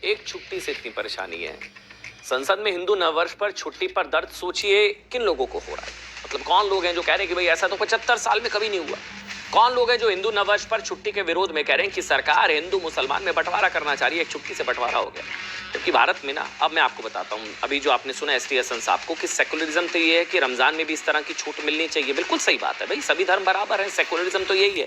एक छुट्टी से इतनी परेशानी है। संसद में हिंदू नववर्ष पर छुट्टी पर दर्द सोचिए किन लोगों को हो रहा है। मतलब कौन लोग हैं जो कह रहे हैं कि भाई ऐसा तो 75 साल में कभी नहीं हुआ। कौन लोग हैं जो हिंदू नववर्ष पर छुट्टी के विरोध में कह रहे हैं कि सरकार हिंदू मुसलमान में बंटवारा करना चाह रही है, एक छुट्टी से बंटवारा हो गया। जबकि भारत में ना, अब मैं आपको बताता हूं, अभी जो आपने सुना एस टी हसन साहब को कि सेकुलरिज्म तो ये है कि रमजान में भी इस तरह की छूट मिलनी चाहिए। बिल्कुल सही बात है भाई, सभी धर्म बराबर है, सेकुलरिज्म तो यही है।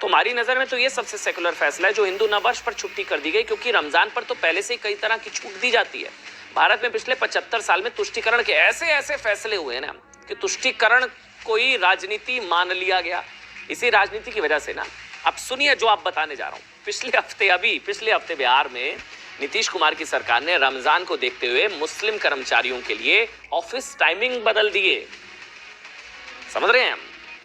तो हमारी नजर में तो ये सबसे सेकुलर फैसला है जो हिंदू नववर्ष पर छुट्टी कर दी गई, क्योंकि रमजान पर तो पहले से ही कई तरह की छूट दी जाती है। भारत में पिछले 75 साल में तुष्टीकरण के ऐसे ऐसे फैसले हुए ना कि तुष्टीकरण कोई राजनीति मान लिया गया। इसी राजनीति की वजह से ना, अब सुनिए जो आप बताने जा रहा हूं। पिछले हफ्ते बिहार में नीतीश कुमार की सरकार ने रमजान को देखते हुए मुस्लिम कर्मचारियों के लिए ऑफिस टाइमिंग बदल दिए। समझ रहे हैं हम?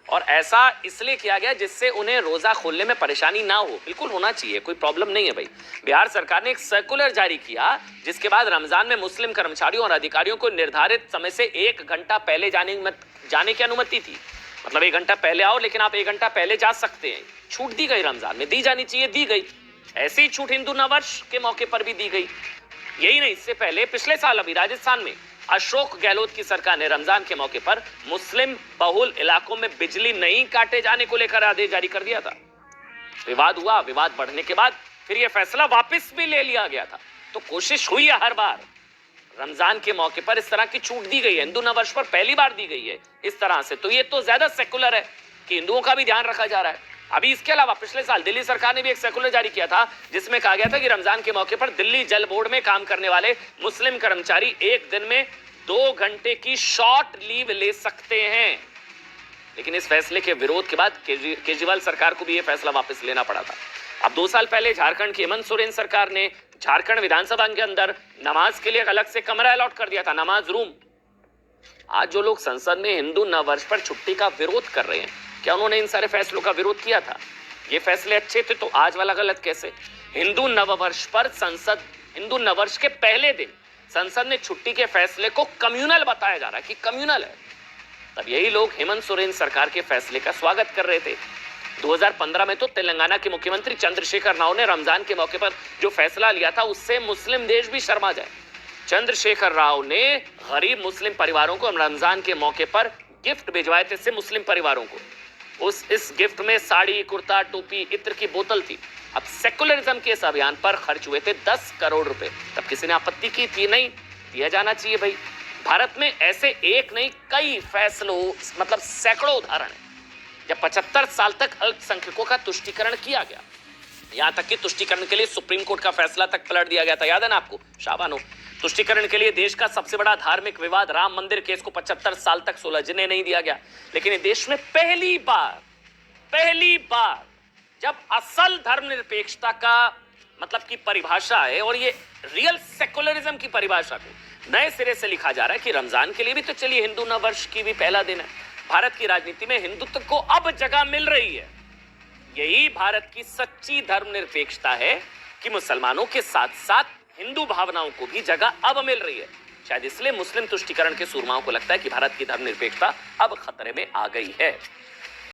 और ऐसा इसलिए किया गया जिससे उन्हें रोजा खोलने में परेशानी ना हो। बिल्कुल होना चाहिए, कोई प्रॉब्लम नहीं है भाई। बिहार सरकार ने एक सर्कुलर जारी किया जिसके बाद रमजान में मुस्लिम कर्मचारियों और अधिकारियों को निर्धारित समय से 1 घंटा पहले जाने की अनुमति थी। मतलब 1 घंटा पहले आओ, लेकिन आप 1 घंटा पहले जा सकते हैं। छूट दी गई, रमजान में दी जानी चाहिए, दी गई। ऐसी ही छूट हिंदू नववर्ष के मौके पर भी दी गई। यही नहीं, इससे पहले पिछले साल अभी राजस्थान में अशोक गहलोत की सरकार ने रमजान के मौके पर मुस्लिम बहुल इलाकों में बिजली नहीं काटे जाने को लेकर आदेश जारी कर दिया था। विवाद हुआ, विवाद बढ़ने के बाद फिर यह फैसला वापस भी ले लिया गया था। तो कोशिश हुई है हर बार। रमजान के मौके पर इस तरह की छूट दी गई है, हिंदू नववर्ष पर पहली बार दी गई है इस तरह से। तो ये तो ज्यादा सेकुलर है कि हिंदुओं का भी ध्यान रखा जा रहा है। अभी इसके अलावा पिछले साल दिल्ली सरकार ने भी एक सर्कुलर जारी किया था जिसमें कहा गया था कि रमजान के मौके पर दिल्ली जल बोर्ड में काम करने वाले मुस्लिम कर्मचारी एक दिन में 2 घंटे की शॉर्ट लीव ले सकते हैं। लेकिन इस फैसले के विरोध के बाद केजरीवाल सरकार को भी यह फैसला वापस लेना पड़ा था। अब 2 साल पहले झारखंड की हेमंत सोरेन सरकार ने झारखंड विधानसभा के अंदर नमाज के लिए अलग से कमरा अलॉट कर दिया था, नमाज रूम। आज जो लोग संसद में हिंदू नववर्ष पर छुट्टी का विरोध कर रहे हैं, क्या उन्होंने इन सारे फैसलों का विरोध किया था? ये फैसले अच्छे थे तो आज वाला गलत कैसे? हिंदू नववर्ष पर हिंदू नववर्ष के पहले दिन संसद ने छुट्टी के फैसले को कम्युनल बताया जा रहा है कि कम्युनल है। तब यही लोग हेमंत सोरेन सरकार के फैसले का स्वागत कर रहे थे। 2015 में तो तेलंगाना के मुख्यमंत्री चंद्रशेखर राव ने रमजान के मौके पर जो फैसला लिया था उससे मुस्लिम देश भी शर्मा जाए। चंद्रशेखर राव ने गरीब मुस्लिम परिवारों को रमजान के मौके पर गिफ्ट भिजवाए थे, इससे मुस्लिम परिवारों को। इस गिफ्ट में साड़ी, कुर्ता, टोपी, इत्र की बोतल थी। अब सेकुलरिज्म के इस अभियान पर खर्च हुए थे 10 करोड़ रुपए। तब किसी ने आपत्ति की थी? नहीं, दिया जाना चाहिए भाई। भारत में ऐसे एक नहीं कई फैसलों, मतलब सैकड़ों उदाहरण है जब 75 साल तक अल्पसंख्यकों का तुष्टीकरण किया गया। यहां तक कि तुष्टीकरण के लिए सुप्रीम कोर्ट का फैसला तक पलट दिया गया था, याद है ना आपको? शाबानो। तुष्टीकरण के लिए देश का सबसे बड़ा धार्मिक विवाद राम मंदिर केस को 75 साल तक सुलझने नहीं दिया गया। लेकिन ये देश में पहली बार जब असल धर्मनिरपेक्षता का मतलब की परिभाषा है और ये रियल सेकुलरिज्म की परिभाषा को नए सिरे से लिखा जा रहा है कि रमजान के लिए भी तो चलिए हिंदू नववर्ष की भी पहला दिन है। भारत की राजनीति में हिंदुत्व को अब जगह मिल रही है। यही भारत की सच्ची धर्मनिरपेक्षता है कि मुसलमानों के साथ साथ हिंदू भावनाओं को भी जगह अब मिल रही है। शायद इसलिए मुस्लिम तुष्टीकरण के सूरमाओं को लगता है कि भारत की धर्मनिरपेक्षता अब खतरे में आ गई है।